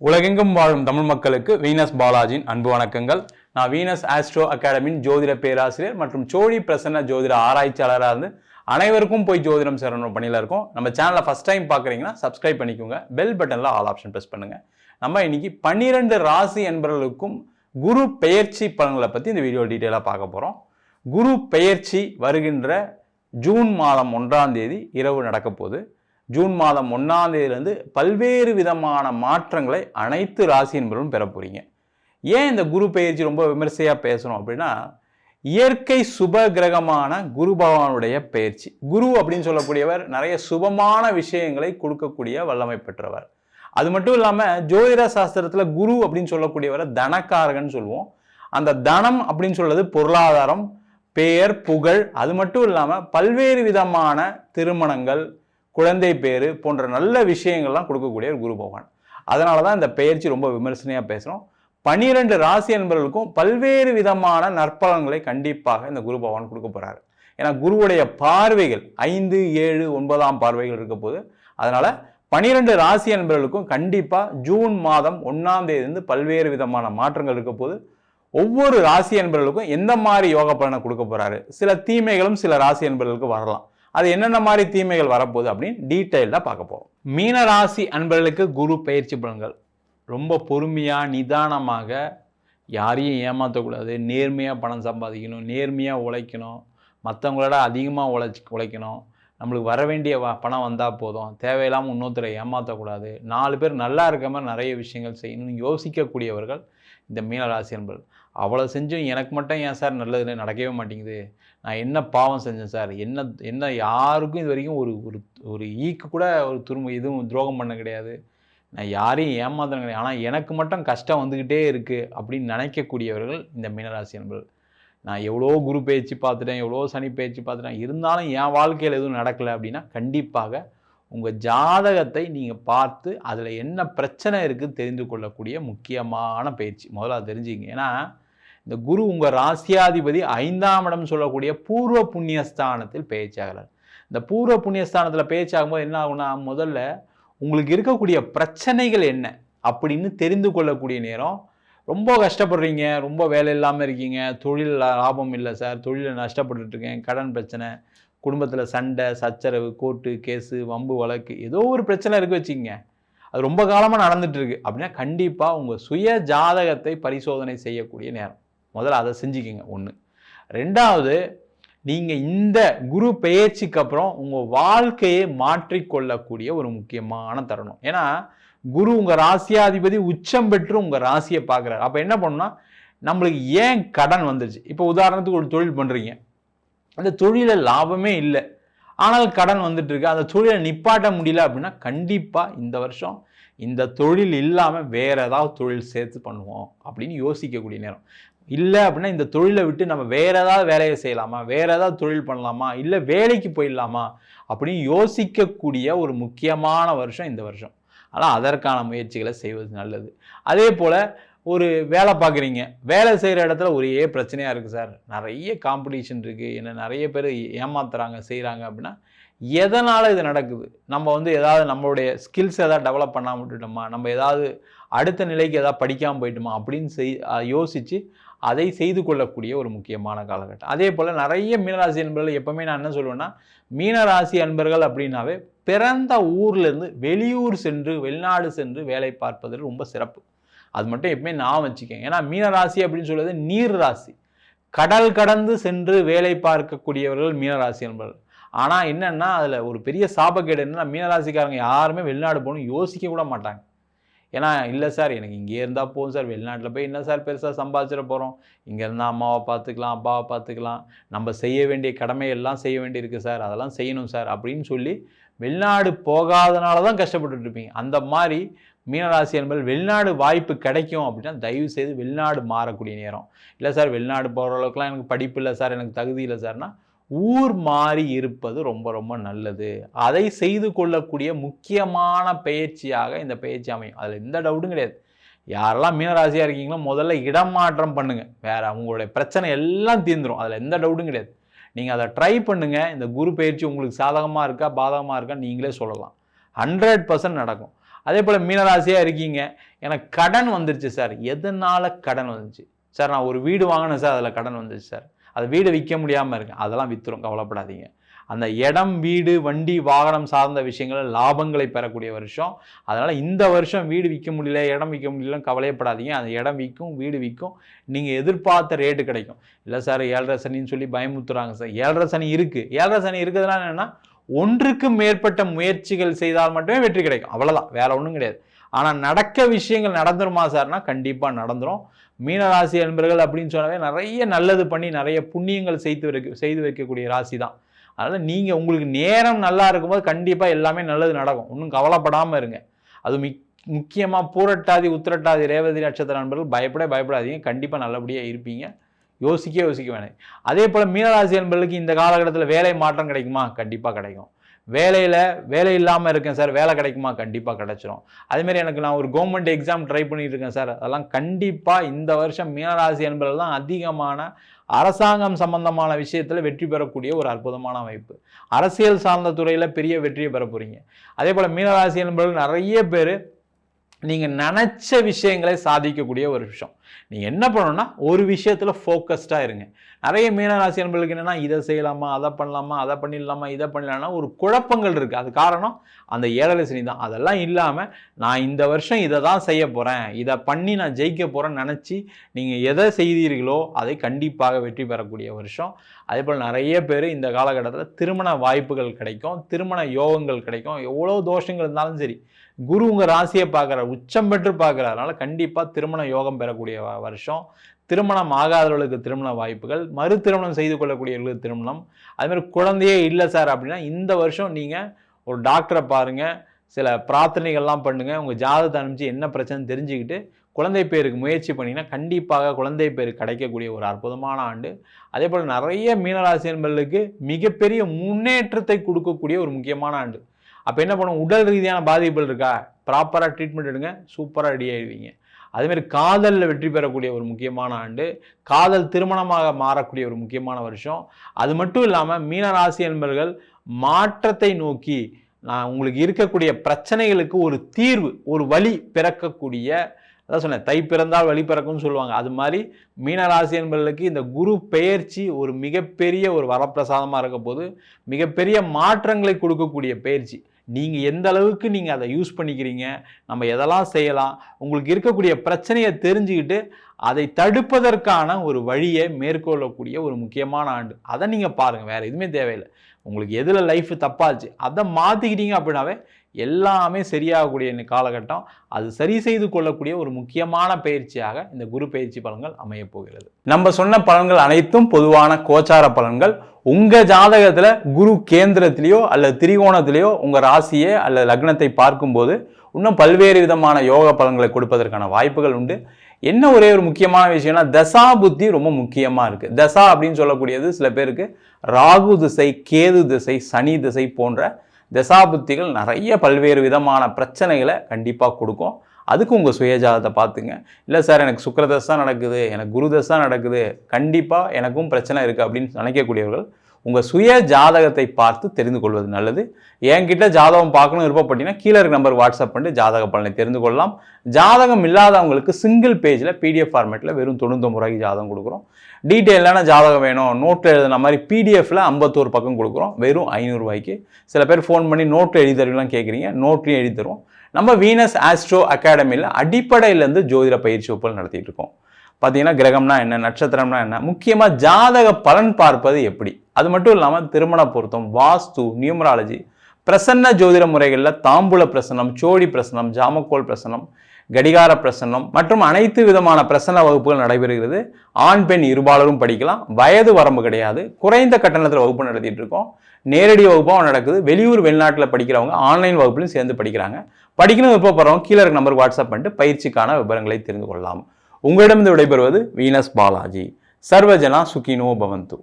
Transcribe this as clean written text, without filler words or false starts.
உலகெங்கும் வாழும் தமிழ் மக்களுக்கு வீனஸ் பாலாஜியின் அன்பு வணக்கங்கள். நான் வீனஸ் ஆஸ்ட்ரோ அகாடமியின் ஜோதிட பேராசிரியர் மற்றும் சோழி பிரசன்ன ஜோதிட ஆராய்ச்சியாளராக இருந்து அனைவருக்கும் போய் ஜோதிடம் சேரணும் பணியில் இருக்கும். நம்ம சேனலை ஃபர்ஸ்ட் டைம் பார்க்குறீங்கன்னா சப்ஸ்கிரைப் பண்ணிக்கோங்க, பெல் பட்டனில் ஆல் ஆப்ஷன் ப்ரெஸ் பண்ணுங்கள். நம்ம இன்னைக்கு 12 ராசி என்பவர்களுக்கும் குரு பெயர்ச்சி பலன்களை பற்றி இந்த வீடியோ டீட்டெயிலாக பார்க்க போகிறோம். குரு பெயர்ச்சி வருகின்ற ஜூன் மாதம் 1ஆம் தேதி இரவு நடக்க போகுது. ஜூன் மாதம் 1ஆம் தேதியிலிருந்து பல்வேறு விதமான மாற்றங்களை அனைத்து ராசி என்பவர்களும் பெற போறீங்க. ஏன் இந்த குரு பெயர்ச்சி ரொம்ப விமர்சையாக பேசணும் அப்படின்னா, இயற்கை சுப கிரகமான குரு பகவானுடைய பெயர்ச்சி. குரு அப்படின்னு சொல்லக்கூடியவர் நிறைய சுபமான விஷயங்களை கொடுக்கக்கூடிய வல்லமை பெற்றவர். அது மட்டும் இல்லாமல் ஜோதிட சாஸ்திரத்தில் குரு அப்படின்னு சொல்லக்கூடியவரை தனக்காரகன் சொல்லுவோம். அந்த தனம் அப்படின்னு சொல்றது பொருளாதாரம், பெயர், புகழ், அது மட்டும் இல்லாமல் பல்வேறு விதமான திருமணங்கள், குழந்தை பேரு போன்ற நல்ல விஷயங்கள்லாம் கொடுக்கக்கூடிய ஒரு குரு பகவான். அதனால தான் இந்த பெயர்ச்சி ரொம்ப விமர்சனையாக பேசுகிறோம். 12 ராசி என்பவர்களுக்கும் பல்வேறு விதமான நற்பலன்களை கண்டிப்பாக இந்த குரு பகவான் கொடுக்க போகிறாரு. ஏன்னா குருவுடைய பார்வைகள் 5, 7, 9ஆம் பார்வைகள் இருக்க போது. அதனால 12 ராசி என்பவர்களுக்கும் கண்டிப்பாக ஜூன் மாதம் 1ஆம் தேதியிலிருந்து பல்வேறு விதமான மாற்றங்கள் இருக்க போது. ஒவ்வொரு ராசி என்பவர்களுக்கும் எந்த மாதிரி யோக பலனை கொடுக்க போறாரு, சில தீமைகளும் சில ராசி என்பவர்களுக்கு வரலாம். அது என்னென்ன மாதிரி தீமைகள் வரப்போகுது அப்படின்னு டீட்டெயில்டாக பார்க்க போகிறோம். மீன ராசி அன்பர்களுக்கு குரு பயிற்சி பலன்கள் ரொம்ப பொறுமையாக நிதானமாக, யாரையும் ஏமாற்றக்கூடாது, நேர்மையாக பணம் சம்பாதிக்கணும், நேர்மையாக உழைக்கணும், மற்றவங்களோட அதிகமாக உழைக்கணும், நம்மளுக்கு வர வேண்டிய பணம் வந்தால் போதும், தேவையில்லாமல் இன்னொருத்தரை ஏமாற்றக்கூடாது, 4 பேர் நல்லா இருக்க மாதிரி நிறைய விஷயங்கள் செய்யணும்னு யோசிக்கக்கூடியவர்கள் இந்த மீனராசி என்பர்கள். அவ்வளோ செஞ்சும் எனக்கு மட்டும் ஏன் சார் நல்லது நடக்கவே மாட்டேங்குது, நான் என்ன பாவம் செஞ்சேன் சார், என்ன யாருக்கும் இது வரைக்கும் ஒரு ஈக்கு கூட ஒரு எதுவும் துரோகம் பண்ண கிடையாது, நான் யாரையும் ஏமாத்தின கிடையாது, ஆனால் எனக்கு மட்டும் கஷ்டம் வந்துக்கிட்டே இருக்குது அப்படின்னு நினைக்கக்கூடியவர்கள் இந்த மீனராசி என்பர்கள். நான் எவ்வளோ குரு பயிற்சி பார்த்துட்டேன், எவ்வளோ சனி பயிற்சி பார்த்துட்டேன், இருந்தாலும் என் வாழ்க்கையில் எதுவும் நடக்கலை அப்படின்னா கண்டிப்பாக உங்கள் ஜாதகத்தை நீங்கள் பார்த்து அதில் என்ன பிரச்சனை இருக்குது தெரிந்து கொள்ளக்கூடிய முக்கியமான பயிற்சி. முதல்ல அதை தெரிஞ்சுங்க. ஏன்னா இந்த குரு உங்கள் ராசியாதிபதி 5ஆம் இடம் சொல்லக்கூடிய பூர்வ புண்ணியஸ்தானத்தில் பயிற்சி ஆகிறார். இந்த பூர்வ புண்ணியஸ்தானத்தில் பயிற்சி ஆகும்போது என்ன ஆகுனா, முதல்ல உங்களுக்கு இருக்கக்கூடிய பிரச்சனைகள் என்ன அப்படின்னு தெரிந்து கொள்ளக்கூடிய நேரம். ரொம்ப கஷ்டப்படுறீங்க, ரொம்ப வேலை இல்லாமல் இருக்கீங்க, தொழில் லாபம் இல்லை சார், தொழிலில் நஷ்டப்பட்டுருக்கேன், கடன் பிரச்சனை, குடும்பத்தில் சண்டை சச்சரவு, கோர்ட்டு கேஸு, வம்பு வழக்கு, ஏதோ ஒரு பிரச்சனை இருக்குது வச்சுக்கோங்க, அது ரொம்ப காலமாக நடந்துட்டு இருக்கு அப்படின்னா கண்டிப்பாக உங்கள் சுய ஜாதகத்தை பரிசோதனை செய்யக்கூடிய நேரம். முதல்ல அதை செஞ்சுக்கிங்க. 1. 2வது, நீங்கள் இந்த குரு பெயர்ச்சிக்கு அப்புறம் உங்கள் வாழ்க்கையை மாற்றிக்கொள்ளக்கூடிய ஒரு முக்கியமான தருணம். ஏன்னா குரு உங்கள் ராசியாதிபதி உச்சம் பெற்று உங்கள் ராசியை பார்க்குறாரு. அப்போ என்ன பண்ணணும்னா, நம்மளுக்கு ஏன் கடன் வந்துருச்சு, இப்போ உதாரணத்துக்கு ஒரு தொழில் பண்ணுறீங்க, அந்த தொழிலில் லாபமே இல்லை, ஆனால் கடன் வந்துட்டு இருக்கு, அந்த தொழிலை நிப்பாட்ட முடியல அப்படின்னா கண்டிப்பாக இந்த வருஷம் இந்த தொழில் இல்லாமல் வேற ஏதாவது தொழில் சேர்த்து பண்ணுவோம் அப்படின்னு யோசிக்கக்கூடிய நேரம். இல்லை அப்படின்னா இந்த தொழிலை விட்டு நம்ம வேற ஏதாவது வேலையை செய்யலாமா, வேற ஏதாவது தொழில் பண்ணலாமா, இல்லை வேலைக்கு போயிடலாமா அப்படின்னு யோசிக்கக்கூடிய ஒரு முக்கியமான வருஷம் இந்த வருஷம். ஆனால் அதற்கான முயற்சிகளை செய்வது நல்லது. அதே போல் ஒரு வேலை பார்க்குறீங்க, வேலை செய்கிற இடத்துல ஒரே பிரச்சனையாக இருக்குது சார், நிறைய காம்படிஷன் இருக்குது, என்ன நிறைய பேர் ஏமாத்துறாங்க செய்கிறாங்க அப்படின்னா எதனால் இது நடக்குது, நம்ம ஏதாவது நம்மளுடைய ஸ்கில்ஸ் ஏதாவது டெவலப் பண்ணாமல் விட்டுட்டோமா, நம்ம ஏதாவது அடுத்த நிலைக்கு ஏதாவது படிக்காமல் போயிட்டோமா அப்படின்னு யோசித்து அதை செய்து கொள்ளக்கூடிய ஒரு முக்கியமான காலகட்டம். அதே போல் நிறைய மீனராசி அன்பர்கள், எப்போவுமே நான் என்ன சொல்லுவேன்னா, மீனராசி அன்பர்கள் அப்படின்னாவே பிறந்த ஊர்லேருந்து வெளியூர் சென்று வெளிநாடு சென்று வேலை பார்ப்பது ரொம்ப சிறப்பு. அது மட்டும் எப்பவுமே நான் வச்சுக்கேன். ஏன்னா மீனராசி அப்படின்னு சொல்றது நீர் ராசி, கடல் கடந்து சென்று வேலை பார்க்கக்கூடியவர்கள் மீனராசி என்பவர்கள். ஆனால் என்னன்னா அதில் ஒரு பெரிய சாபக்கேடு என்னன்னா, மீனராசிக்காரங்க யாருமே வெளிநாடு போகணும் யோசிக்க கூட மாட்டாங்க. ஏன்னா இல்லை சார் எனக்கு இங்கே இருந்தால் போதும் சார், வெளிநாட்டில் போய் என்ன சார் பெருசாக சம்பாதிச்சிட போகிறோம், இங்கே இருந்தால் அம்மாவை பார்த்துக்கலாம், அப்பாவை பார்த்துக்கலாம், நம்ம செய்ய வேண்டிய கடமையெல்லாம் செய்ய வேண்டியிருக்கு சார், அதெல்லாம் செய்யணும் சார் அப்படின்னு சொல்லி வெளிநாடு போகாதனால தான் கஷ்டப்பட்டுட்டு இருப்பீங்க. அந்த மாதிரி மீனராசி என்பது வெளிநாடு வாய்ப்பு கிடைக்கும் அப்படின்னா தயவு செய்து வெளிநாடு மாறக்கூடிய நேரம். இல்லை சார் வெளிநாடு போகிற அளவுக்குலாம் எனக்கு படிப்பு இல்லை சார், எனக்கு தகுதி இல்லை சார்னா ஊர் மாறி இருப்பது ரொம்ப ரொம்ப நல்லது. அதை செய்து கொள்ளக்கூடிய முக்கியமான பயிற்சியாக இந்த பயிற்சி அமையும். அதில் எந்த டவுட்டும் கிடையாது. யாரெல்லாம் மீனராசியாக இருக்கீங்களோ முதல்ல இடம் மாற்றம் பண்ணுங்கள், வேற உங்களுடைய பிரச்சனை எல்லாம் தீர்ந்துடும், அதில் எந்த டவுட்டும் கிடையாது. நீங்கள் அதை ட்ரை பண்ணுங்க. இந்த குரு பயிற்சி உங்களுக்கு சாதகமாக இருக்கா பாதகமாக இருக்கா நீங்களே சொல்லலாம். 100% நடக்கும். அதே போல் மீனராசியாக இருக்கீங்க, எனக்கு கடன் வந்துருச்சு சார். எதனால் கடன் வந்துச்சு சார்? நான் ஒரு வீடு வாங்கினேன் சார், அதில் கடன் வந்துச்சு சார். அது வீடு விற்க முடியாமல் இருக்கு. அதெல்லாம் விற்றுரும், கவலைப்படாதீங்க. அந்த இடம், வீடு, வண்டி, வாகனம் சார்ந்த விஷயங்கள் லாபங்களை பெறக்கூடிய வருஷம். அதனால் இந்த வருஷம் வீடு விற்க முடியல, இடம் விற்க முடியலன்னு கவலைப்படாதீங்க. அந்த இடம் விற்கும், வீடு விற்கும், நீங்கள் எதிர்பார்த்த ரேட்டு கிடைக்கும். இல்லை சார் 7.5 சனின்னு சொல்லி பயமுத்துறாங்க சார். 7.5 சனி இருக்குது. 7.5 சனி இருக்கிறதுனால என்னென்னா, ஒன்றுக்கு மேற்பட்ட முயற்சிகள் செய்தால் மட்டுமே வெற்றி கிடைக்கும். அவ்வளோதான், வேற ஒன்றும் கிடையாது. ஆனால் நடக்க விஷயங்கள் நடந்துருமா சார்னா கண்டிப்பாக நடந்துடும். மீனராசி என்பர்கள் அப்படின்னு சொன்னாவே நிறைய நல்லது பண்ணி நிறைய புண்ணியங்கள் செய்து வைக்கக்கூடிய ராசி தான். அதனால் நீங்கள் உங்களுக்கு நேரம் நல்லா இருக்கும்போது கண்டிப்பாக எல்லாமே நல்லது நடக்கும். ஒன்றும் கவலைப்படாமல் இருங்க. அது முக்கியமாக பூரட்டாதி, உத்திரட்டாதி, ரேவதி நட்சத்திர நண்பர்கள் பயப்படாதீங்க. கண்டிப்பாக நல்லபடியாக இருப்பீங்க. யோசிக்க வேணாம். அதே போல் மீனராசி நண்பர்களுக்கு இந்த காலகட்டத்தில் வேலை மாற்றம் கிடைக்குமா? கண்டிப்பாக கிடைக்கும். வேலை இல்லாமல் இருக்கேன் சார், வேலை கிடைக்குமா? கண்டிப்பாக கிடைச்சிரும். அதேமாதிரி எனக்கு நான் ஒரு கவர்மெண்ட் எக்ஸாம் ட்ரை பண்ணிட்டு இருக்கேன் சார், அதெல்லாம் கண்டிப்பாக இந்த வருஷம் மீனராசி என்பதில் தான் அதிகமான அரசாங்கம் சம்பந்தமான விஷயத்தில் வெற்றி பெறக்கூடிய ஒரு அற்புதமான வாய்ப்பு. அரசியல் சார்ந்த துறையில் பெரிய வெற்றியை பெற போகிறீங்க. அதே போல் மீனராசி என்பதில் நிறைய பேர் நீங்கள் நினச்ச விஷயங்களை சாதிக்கக்கூடிய ஒரு விஷயம். நீங்கள் என்ன பண்ணணும்னா ஒரு விஷயத்தில் ஃபோக்கஸ்டாக இருங்க. நிறைய மீனராசி நண்பர்களுக்கு என்னென்னா, இதை செய்யலாமா, அதை பண்ணலாமா, அதை பண்ணிடலாமா, இதை பண்ணலாம்னா ஒரு குழப்பங்கள் இருக்குது. அது காரணம் அந்த 7.5 சனி தான். அதெல்லாம் இல்லாமல் நான் இந்த வருஷம் இதை தான் செய்ய போகிறேன், இதை பண்ணி நான் ஜெயிக்க போகிறேன்னு நினச்சி நீங்கள் எதை செய்தீர்களோ அதை கண்டிப்பாக வெற்றி பெறக்கூடிய வருஷம். அதே போல் நிறைய பேர் இந்த காலகட்டத்தில் திருமண வாய்ப்புகள் கிடைக்கும், திருமண யோகங்கள் கிடைக்கும். எவ்வளோ தோஷங்கள் இருந்தாலும் சரி, குரு உங்கள் ராசியை பார்க்குறார், உச்சம் பெற்று பார்க்குறார். அதனால் கண்டிப்பாக திருமண யோகம் பெறக்கூடிய வருஷம். திருமணம் ஆகாதவர்களுக்கு திருமண வாய்ப்புகள், மறு திருமணம் செய்து கொள்ளக்கூடியவர்களுக்கு திருமணம். அதுமாதிரி குழந்தையே இல்லை சார் அப்படின்னா இந்த வருஷம் நீங்கள் ஒரு டாக்டரை பாருங்கள், சில பிரார்த்தனைகள்லாம் பண்ணுங்கள், உங்கள் ஜாதகத்தை அனுப்பிச்சு என்ன பிரச்சனை தெரிஞ்சுக்கிட்டு குழந்தை பேருக்கு முயற்சி பண்ணிங்கன்னா கண்டிப்பாக குழந்தை பேர் கிடைக்கக்கூடிய ஒரு அற்புதமான ஆண்டு. அதே போல் நிறைய மீனராசி நண்பர்களுக்கு மிகப்பெரிய முன்னேற்றத்தை கொடுக்கக்கூடிய ஒரு முக்கியமான ஆண்டு. அப்போ என்ன பண்ணும், உடல் ரீதியான பாதிப்புகள் இருக்கா, ப்ராப்பராக ட்ரீட்மெண்ட் எடுங்க, சூப்பராக ரெடி ஆகிடுவீங்க. அதேமாதிரி காதலில் வெற்றி பெறக்கூடிய ஒரு முக்கியமான ஆண்டு, காதல் திருமணமாக மாறக்கூடிய ஒரு முக்கியமான வருஷம். அது மட்டும் இல்லாமல் மீனராசி என்பர்கள் மாற்றத்தை நோக்கி நான் உங்களுக்கு இருக்கக்கூடிய பிரச்சனைகளுக்கு ஒரு தீர்வு, ஒரு வழி பிறக்கக்கூடிய, அதான் சொன்னேன் தை பிறந்தால் வழி பிறக்கும்னு சொல்லுவாங்க. அது மாதிரி மீனராசி என்பர்களுக்கு இந்த குரு பெயர்ச்சி ஒரு மிகப்பெரிய ஒரு வரப்பிரசாதமாக இருக்க போது, மிகப்பெரிய மாற்றங்களை கொடுக்கக்கூடிய பயிற்சி. நீங்கள் எந்த அளவுக்கு நீங்கள் அதை யூஸ் பண்ணிக்கிறீங்க, நம்ம எதெல்லாம் செய்யலாம், உங்களுக்கு இருக்கக்கூடிய பிரச்சனையை தெரிஞ்சுக்கிட்டு அதை தடுப்பதற்கான ஒரு வழியை மேற்கொள்ளக்கூடிய ஒரு முக்கியமான ஆண்டு. அதை நீங்கள் பாருங்கள், வேறு எதுவுமே தேவையில்லை. உங்களுக்கு எதில் லைஃப் தப்பாச்சு அதை மாற்றிக்கிட்டீங்க அப்படின்னாவே எல்லாமே சரியாகக்கூடிய இந்த காலகட்டம். அது சரி செய்து கொள்ளக்கூடிய ஒரு முக்கியமான பயிற்சியாக இந்த குரு பயிற்சி பலன்கள் அமைய போகிறது. நம்ம சொன்ன பலன்கள் அனைத்தும் பொதுவான கோச்சார பலன்கள். உங்கள் ஜாதகத்தில் குரு கேந்திரத்திலேயோ அல்லது திரிகோணத்திலேயோ உங்கள் ராசியை அல்லது லக்னத்தை பார்க்கும்போது இன்னும் பல்வேறு விதமான யோக பலன்களை கொடுப்பதற்கான வாய்ப்புகள் உண்டு. என்ன ஒரே ஒரு முக்கியமான விஷயம்னா, தசா புத்தி ரொம்ப முக்கியமாக இருக்குது. தசா அப்படின்னு சொல்லக்கூடியது சில பேருக்கு ராகு திசை, கேது திசை, சனி திசை போன்ற தசாபுத்திகள் நிறைய பல்வேறு விதமான பிரச்சனைகளை கண்டிப்பாக கொடுக்கும். அதுக்கு உங்கள் சுயஜாதத்தை பார்த்துங்க. இல்லை சார் எனக்கு சுக்கிரதசை தான் நடக்குது, எனக்கு குருதசை தான் நடக்குது, கண்டிப்பாக எனக்கும் பிரச்சனை இருக்குது அப்படின்னு நினைக்கக்கூடியவர்கள் உங்கள் சுய ஜாதகத்தை பார்த்து தெரிந்து கொள்வது நல்லது. என்கிட்ட ஜாதகம் பார்க்கணும் விருப்பப்பட்டீங்கன்னா கீழே இருக்க நம்பர் வாட்ஸ்அப் பண்ணிட்டு ஜாதக பலனை தெரிந்து கொள்ளலாம். ஜாதகம் இல்லாதவங்களுக்கு சிங்கிள் பேஜில் PDF ஃபார்மேட்டில் வெறும் 99 ரூபாய்க்கு ஜாதகம் கொடுக்குறோம். டீட்டெயிலான ஜாதகம் வேணும், நோட்டில் எழுதுன மாதிரி PDFல 51 பக்கம் கொடுக்குறோம், வெறும் 500 ரூபாய்க்கு. சில பேர் ஃபோன் பண்ணி நோட்டில் எழுதி தருவீங்களாம் கேட்குறீங்க, நோட்லையும் எழுதி தருவோம். நம்ம வீனஸ் ஆஸ்ட்ரோ அகாடமியில் அடிப்படையிலேருந்து ஜோதிட பயிற்சி வகுப்புகள் நடத்திட்டு இருக்கோம். பார்த்தீங்கன்னா கிரகம்னா என்ன, நட்சத்திரம்னா என்ன, முக்கியமாக ஜாதக பலன் பார்ப்பது எப்படி, அது மட்டும் இல்லாமல் திருமண பொருத்தம், வாஸ்து, நியூமராலஜி, பிரசன்ன ஜோதிட முறைகளில் தாம்பூல பிரசனம், சோழி பிரசனம், ஜாமக்கோல் பிரசனம், கடிகார பிரசன்னம் மற்றும் அனைத்து விதமான பிரசன்ன வகுப்புகள் நடைபெறுகிறது. ஆண் பெண் இருபாலரும் படிக்கலாம், வயது வரம்பு கிடையாது. குறைந்த கட்டணத்தில் வகுப்பு நடத்திட்டு இருக்கோம். நேரடி வகுப்பாகவும் நடக்குது. வெளியூர் வெளிநாட்டில் படிக்கிறவங்க ஆன்லைன் வகுப்புலையும் சேர்ந்து படிக்கிறாங்க. படிக்கணும் விருப்பப்படுறவங்க கீழே இருக்க நம்பருக்கு வாட்ஸ்அப் பண்ணிட்டு பயிற்சிக்கான விவரங்களை தெரிந்து கொள்ளலாம். உங்களிடமிருந்து விடைபெறுவது வீனஸ் பாலாஜி. சர்வஜனா சுகினோ பவந்து.